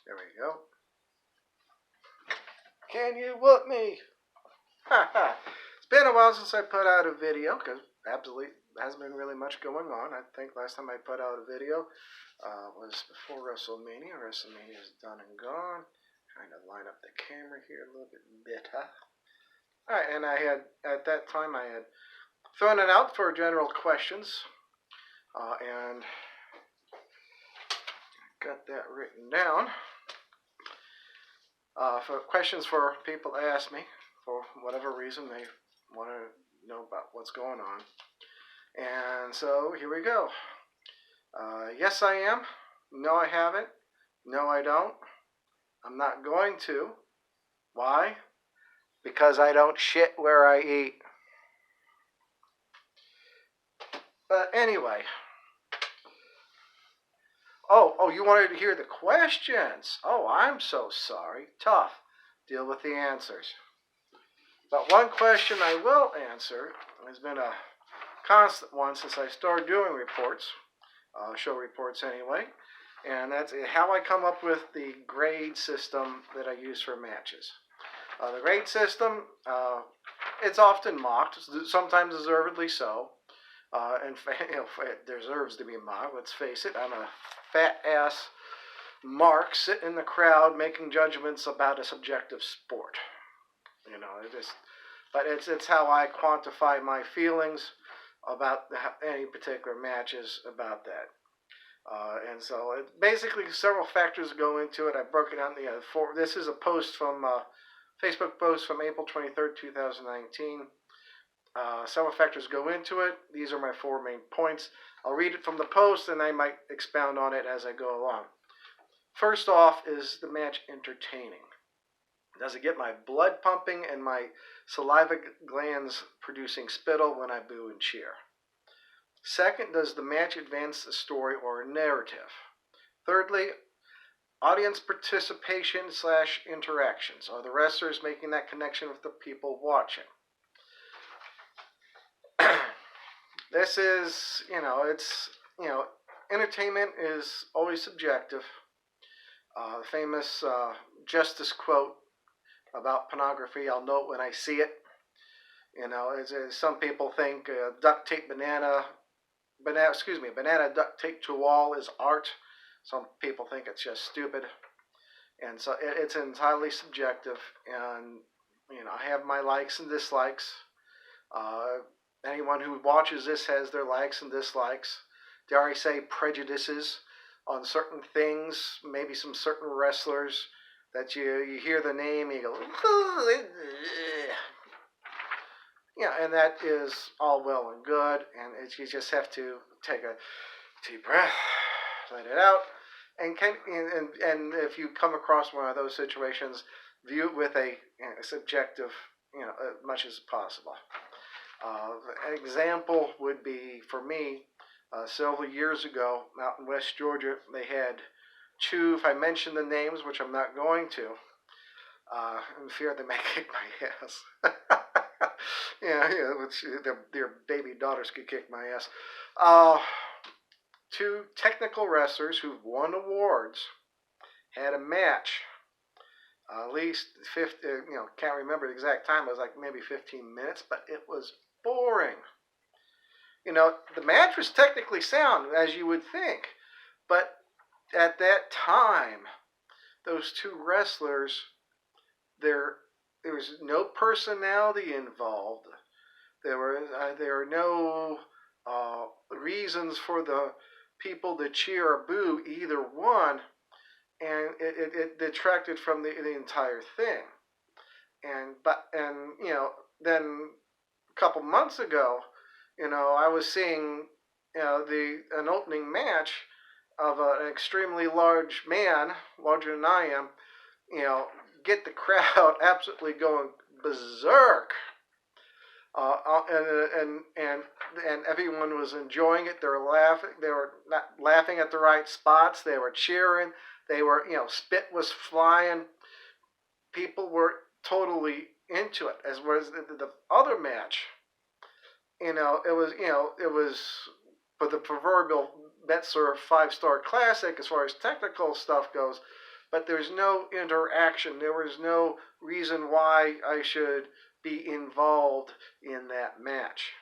There we go. Can you whoop me? It's been a while since I put out a video because absolutely hasn't been really much going on. I think last time I put out a video was before WrestleMania. WrestleMania is done and gone. Trying to line up the camera here a little bit better. All right, and I had at that time I had thrown it out for general questions, and got that written down. For questions for people to ask me for whatever reason they want to know about what's going on. And so here we go. Yes, I am. No, I haven't. No, I don't. I'm not going to. Why? Because I don't shit where I eat. But anyway. Oh, you wanted to hear the questions. Oh, I'm so sorry. Tough. Deal with the answers. But one question I will answer has been a constant one since I started doing reports, show reports anyway, and that's how I come up with the grade system that I use for matches. The grade system, it's often mocked, sometimes deservedly so. And it deserves to be mocked. Let's face it, I'm a fat ass mark sitting in the crowd making judgments about a subjective sport. You know, but it's how I quantify my feelings about any particular matches about that. And so basically several factors go into it. I broke it down. This is a post from Facebook post from April 23rd, 2019. Several factors go into it. These are my 4 main points. I'll read it from the post and I might expound on it as I go along. First off, is the match entertaining? Does it get my blood pumping and my saliva glands producing spittle when I boo and cheer? Second, does the match advance the story or narrative? Thirdly, audience participation / interactions. Are the wrestlers making that connection with the people watching? This is, entertainment is always subjective. The famous Justice quote about pornography, I'll know it when I see it. Some people think duct tape banana duct tape to wall is art. Some people think it's just stupid. And so it's entirely subjective. And, I have my likes and dislikes. Anyone who watches this has their likes and dislikes. Dare I say prejudices on certain things, maybe some certain wrestlers that you hear the name and you go, and that is all well and good, and you just have to take a deep breath, let it out, and if you come across one of those situations, view it with a subjective, as much as possible. An example would be, for me, several years ago, out in West Georgia, they had 2, if I mention the names, which I'm not going to, in fear they may kick my ass. Their baby daughters could kick my ass. 2 technical wrestlers who've won awards had a match. At least 50, can't remember the exact time. It was like maybe 15 minutes, but it was boring. The match was technically sound, as you would think, but at that time, those 2 wrestlers, there was no personality involved. There were no reasons for the people to cheer or boo either one, and it detracted from the entire thing. Then a couple months ago, I was seeing an opening match of an extremely large man, larger than I am, get the crowd absolutely going berserk. And everyone was enjoying it. They were laughing. They were not laughing at the right spots. They were cheering. They were, spit was flying. People were totally into it. As well as the other match, it was for the proverbial Metzler 5-star classic as far as technical stuff goes. but there's no interaction. There was no reason why I should be involved in that match.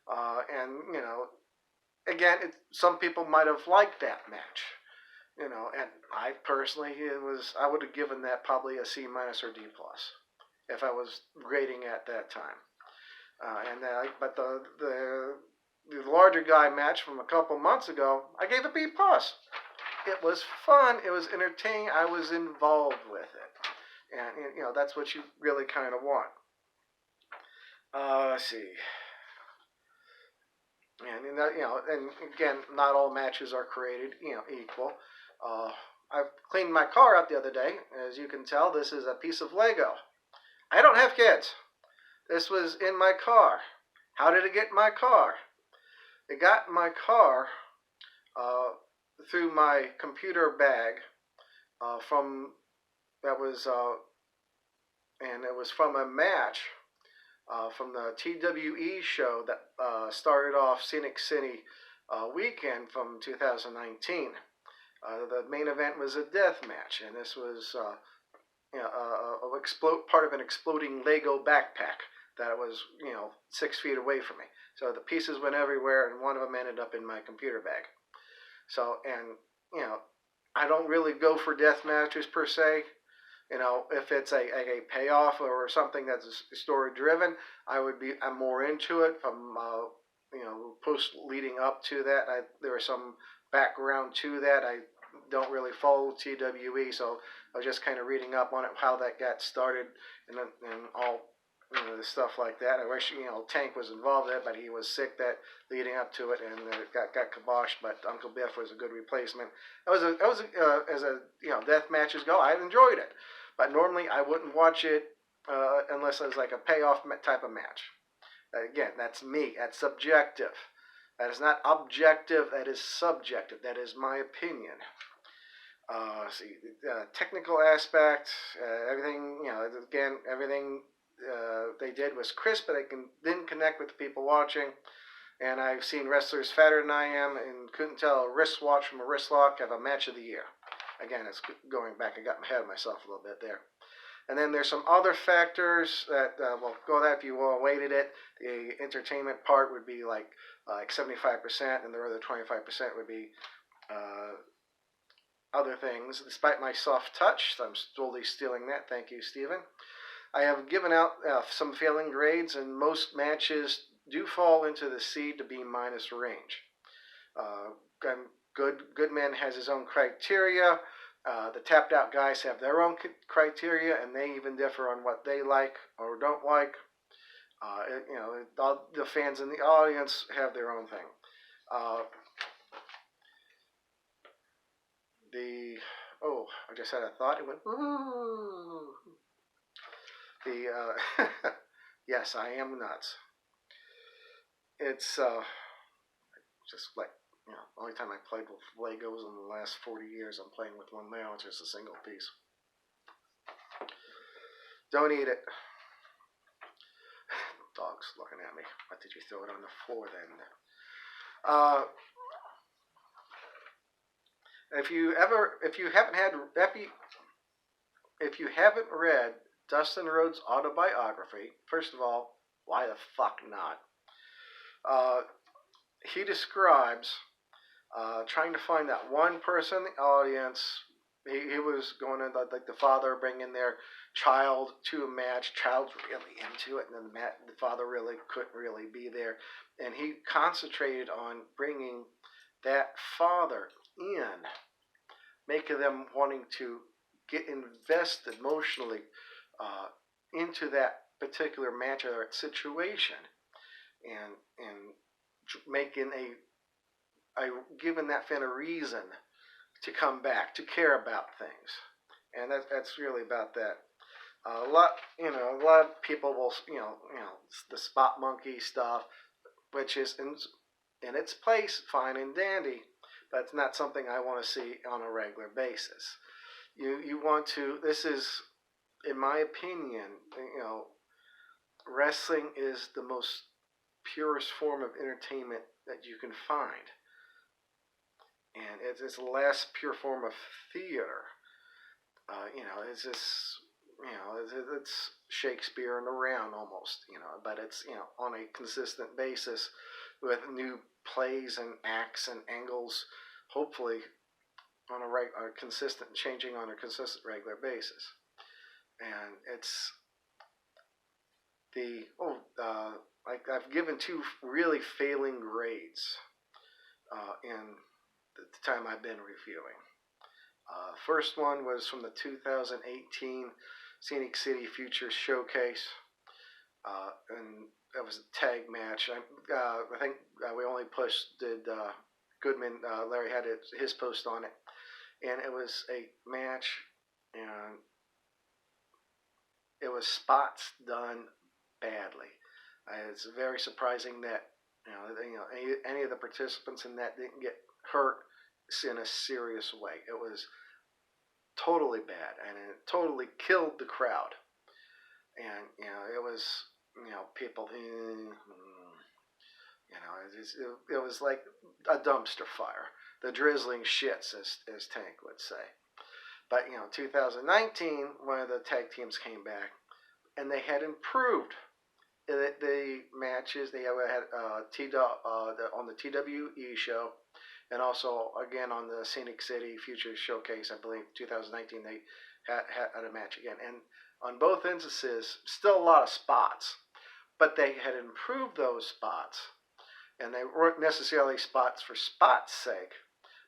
And, again, some people might have liked that match. And I personally, I would have given that probably a C minus or D plus if I was grading at that time. But the larger guy match from a couple months ago, I gave a B plus. It was fun. It was entertaining. I was involved with it, and that's what you really kind of want. Let's see. And again, not all matches are created equal. I cleaned my car out the other day. As you can tell, this is a piece of Lego. I don't have kids. This was in my car. How did it get in my car? It got in my car through my computer bag and it was from a match from the TWE show that started off Scenic City weekend from 2019. The main event was a death match, and this was part of an exploding Lego backpack that was 6 feet away from me. So the pieces went everywhere, and one of them ended up in my computer bag. So, and I don't really go for death matches per se. If it's a payoff or something that's story driven, I'm more into it. From post leading up to that, there was some background to that. I don't really follow TWE, so I was just kind of reading up on it, how that got started, and all the stuff like that. I wish Tank was involved in it, but he was sick that leading up to it, and it got kiboshed. But Uncle Biff was a good replacement. As death matches go, I enjoyed it. But normally I wouldn't watch it unless it was like a payoff type of match. Again, that's me. That's subjective. That is not objective. That is subjective. That is my opinion. See, technical aspect, everything. Everything they did was crisp, but didn't connect with the people watching. And I've seen wrestlers fatter than I am and couldn't tell a wristwatch from a wrist lock of a match of the year. Again, it's going back. I got ahead of myself a little bit there. And then there's some other factors that will go that if you weighted it. The entertainment part would be like 75%, and the other 25% would be other things. Despite my soft touch, I'm slowly stealing that. Thank you, Stephen. I have given out some failing grades, and most matches do fall into the C to B minus range. Goodman has his own criteria. The tapped out guys have their own criteria, and they even differ on what they like or don't like. The fans in the audience have their own thing. I just had a thought. It went, ooh. Yes, I am nuts. It's just like, the only time I played with Legos in the last 40 years, I'm playing with one now. It's just a single piece. Don't eat it. Dog's looking at me. Why did you throw it on the floor then? If you haven't read Dustin Rhodes' autobiography, first of all, why the fuck not? He describes trying to find that one person in the audience. He was going to like the father bringing their child to a match. Child's really into it, and then the father really couldn't really be there. And he concentrated on bringing that father in, making them wanting to get invested emotionally into that particular match or situation, and making giving that fan a reason to come back, to care about things, and that's really about that. A lot of people will, the spot monkey stuff, which is in its place, fine and dandy, but it's not something I want to see on a regular basis. You want to. This is, in my opinion, wrestling is the most purest form of entertainment that you can find. And it's the last pure form of theater. It's just, it's Shakespeare in a round almost, but it's, on a consistent basis with new plays and acts and angles, hopefully on a consistent, changing on a consistent regular basis. And it's like I've given two really failing grades in the time I've been reviewing. First one was from the 2018 Scenic City Futures Showcase, and that was a tag match. I think we only posted Goodman. Larry had his post on it, and it was a match, and it was spots done badly. It's very surprising that any of the participants in that didn't get hurt in a serious way. It was totally bad, and it totally killed the crowd. And it was people. It was like a dumpster fire. The drizzling shits, as Tank would say. But 2019, one of the tag teams came back, and they had improved the matches. They had on the TWE show, and also again on the Scenic City Futures Showcase. I believe 2019 they had a match again, and on both instances, still a lot of spots, but they had improved those spots, and they weren't necessarily spots for spots' sake,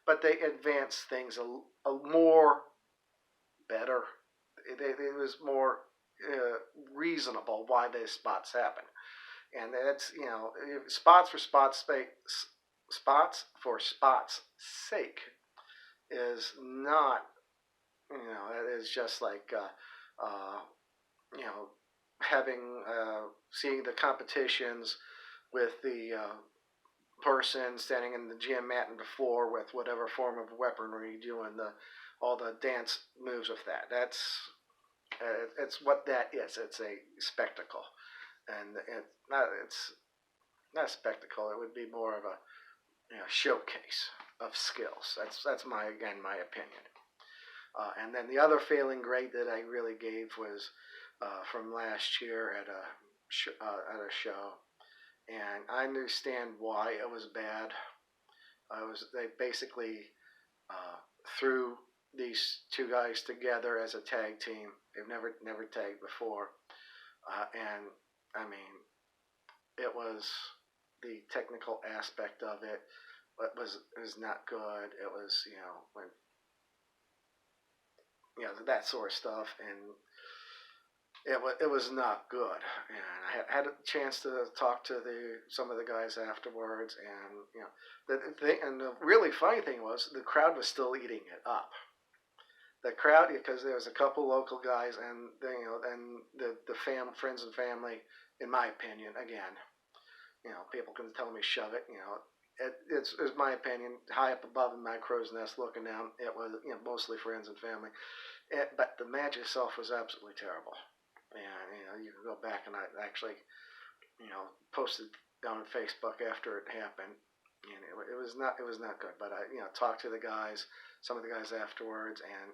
but they advanced things a more better. It was more reasonable why these spots happen, and that's spots for spots sake is not it is just like having seeing the competitions with the person standing in the gym mat and the floor with whatever form of weaponry doing all the dance moves with that. It's what that is. It's a spectacle, and it's not a spectacle. It would be more of a showcase of skills. That's my opinion. And then the other failing grade that I really gave was from last year at a show, and I understand why it was bad. They basically threw these two guys together as a tag team. They've never tagged before, and I mean, it was the technical aspect of it. It was not good. It was when that sort of stuff, and it was not good. And I had a chance to talk to some of the guys afterwards, and the really funny thing was the crowd was still eating it up. The crowd, because there was a couple local guys, and the friends and family, in my opinion, again, people can tell me shove it, it's my opinion, high up above in my crow's nest looking down, it was mostly friends and family, but the match itself was absolutely terrible. And you can go back, and I actually posted on Facebook after it happened, and it was not good. But I talked to the guys, some of the guys afterwards, and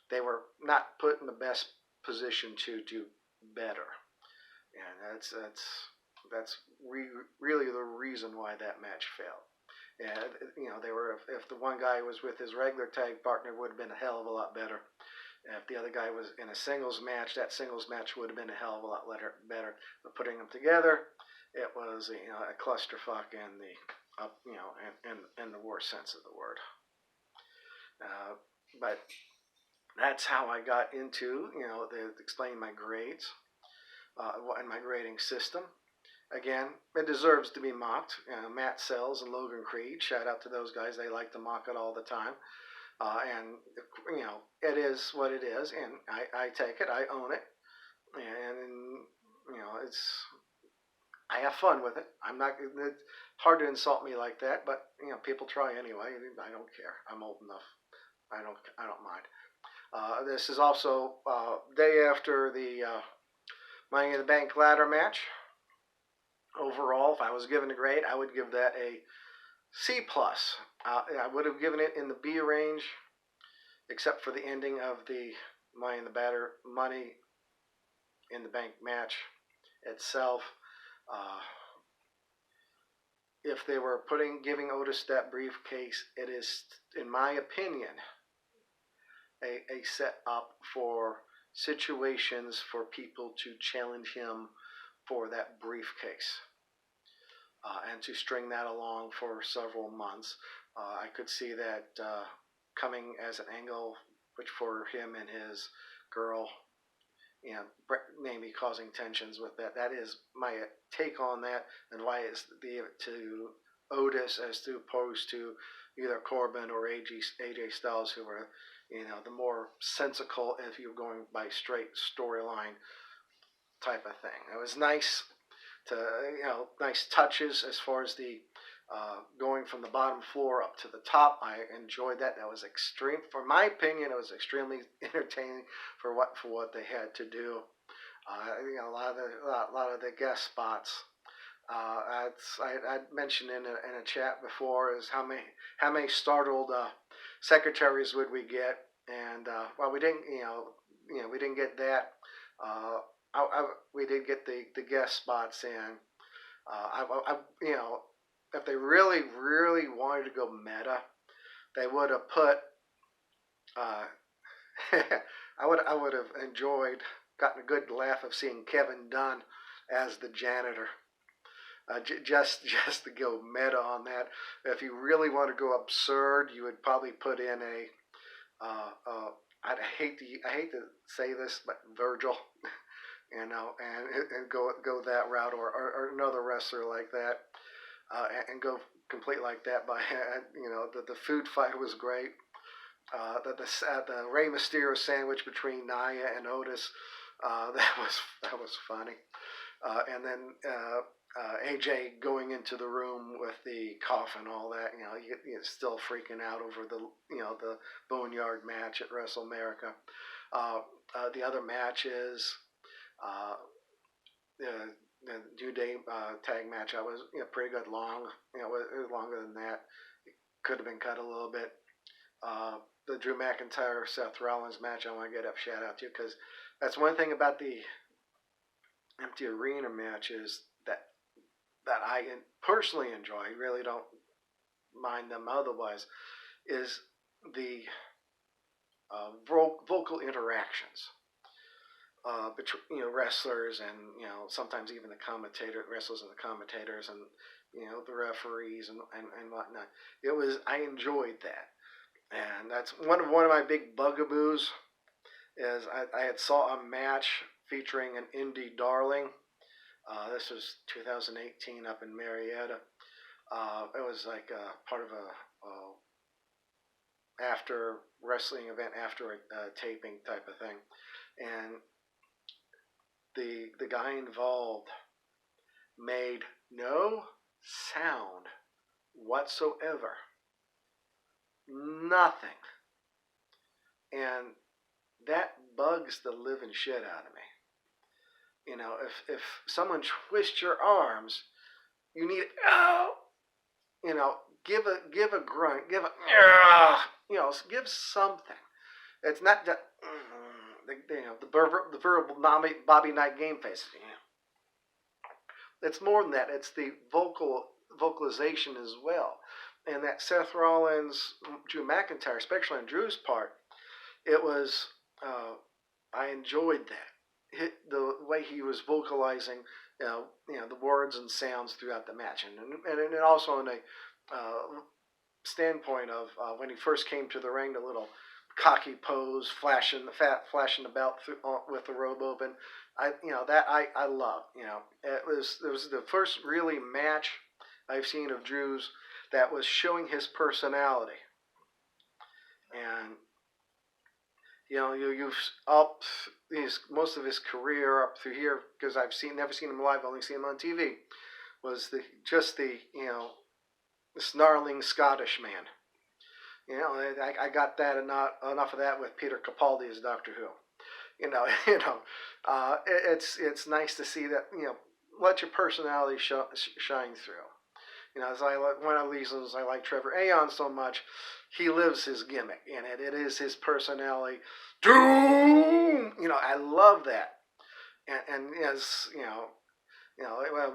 they were not put in the best position to do better, and that's really the reason why that match failed. And they were, if the one guy was with his regular tag partner, would have been a hell of a lot better. And if the other guy was in a singles match, that singles match would have been a hell of a lot better. But putting them together, it was a clusterfuck in the in the worst sense of the word. But that's how I got into explaining my grades and my grading system. Again, it deserves to be mocked. Matt Sells and Logan Creed, shout out to those guys. They like to mock it all the time. And it is what it is, and I take it, I own it, and I have fun with it. It's hard to insult me like that, but people try anyway. I don't care. I'm old enough. I don't mind. This is also day after the Money in the Bank ladder match. Overall, if I was given a grade, I would give that a C+. I would have given it in the B range except for the ending of the Money in the Bank match itself. If they were giving Otis that briefcase, it is, in my opinion, a set up for situations for people to challenge him for that briefcase, and to string that along for several months. I could see that coming as an angle, which for him and his girl, maybe causing tensions with that. That is my take on that, and why it's to Otis as opposed to either Corbin or AJ Styles, who are, the more sensical, if you're going by straight storyline type of thing. It was nice to, nice touches as far as the going from the bottom floor up to the top. I enjoyed that. That was extreme. For my opinion, it was extremely entertaining for what they had to do. A lot of the guest spots. I mentioned in a chat before is how many startled secretaries would we get, and we didn't we didn't get that. We did get the guest spots in. If they really wanted to go meta, they would have put. I would have gotten a good laugh of seeing Kevin Dunn as the janitor. Just to go meta on that. If you really want to go absurd, you would probably put in I hate to say this, but Virgil, and go that route, or another wrestler like that, and go complete like that. By the food fight was great. The Rey Mysterio sandwich between Nia and Otis, that was funny, and then AJ going into the room with the cough and all that. You're still freaking out over the Boneyard match at WrestleMania. The other matches, the New Day tag match, I was pretty good long. It was longer than that. It could have been cut a little bit. The Drew McIntyre Seth Rollins match, I want to get a shout out to, because that's one thing about the empty arena matches that I personally enjoy. I really don't mind them otherwise, is the vocal interactions between wrestlers and sometimes even the wrestlers and the commentators, and the referees and whatnot. I enjoyed that, and that's one of my big bugaboos. Is I had saw a match featuring an indie darling. This was 2018 up in Marietta. It was like part of a after wrestling event, after a taping type of thing, and the guy involved made no sound whatsoever, nothing, and that bugs the living shit out of me. If someone twists your arms, you need give a grunt, give something. It's not that the verbal Bobby Knight game face. It's more than that. It's the vocalization as well. And that Seth Rollins, Drew McIntyre, especially on Drew's part, it was. I enjoyed that. The way he was vocalizing, the words and sounds throughout the match, and also in a standpoint of when he first came to the ring, the little cocky pose, flashing the belt with the robe open. I love. It was the first really match I've seen of Drew's that was showing his personality, and you've most of his career up through here, because I've never seen him live, only seen him on TV, was the snarling Scottish man. I got that and not enough of that with Peter Capaldi as Doctor Who. It's nice to see that, let your personality shine through. As one of the reasons I like Trevor Aeon so much, he lives his gimmick in it. It is his personality. Doom! I love that. And as,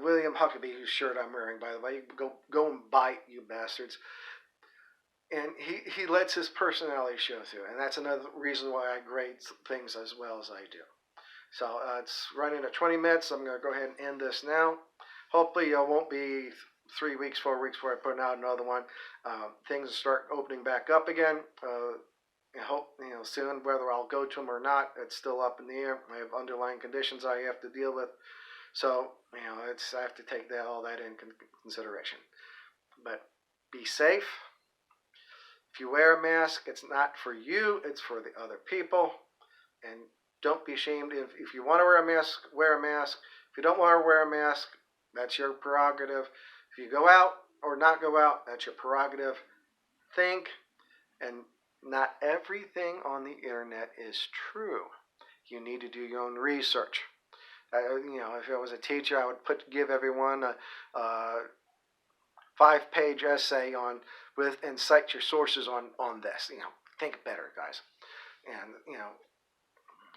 William Huckabee, whose shirt I'm wearing, by the way, go and bite, you bastards. And he lets his personality show through. And that's another reason why I grade things as well as I do. So it's running at 20 minutes. I'm going to go ahead and end this now. Hopefully it won't be 3 weeks, 4 weeks before I put out another one. Things start opening back up again. I hope soon. Whether I'll go to them or not, it's still up in the air. I have underlying conditions I have to deal with, so I have to take all that in consideration. But be safe. If you wear a mask, it's not for you; it's for the other people. And don't be ashamed. If you want to wear a mask, wear a mask. If you don't want to wear a mask, that's your prerogative. If you go out or not go out, that's your prerogative. Think, and not everything on the internet is true. You need to do your own research. If I was a teacher, I would give everyone a 5-page essay and cite your sources on this. Think better, guys, and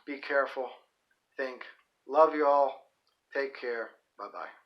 be careful. Think. Love you all. Take care. Bye-bye.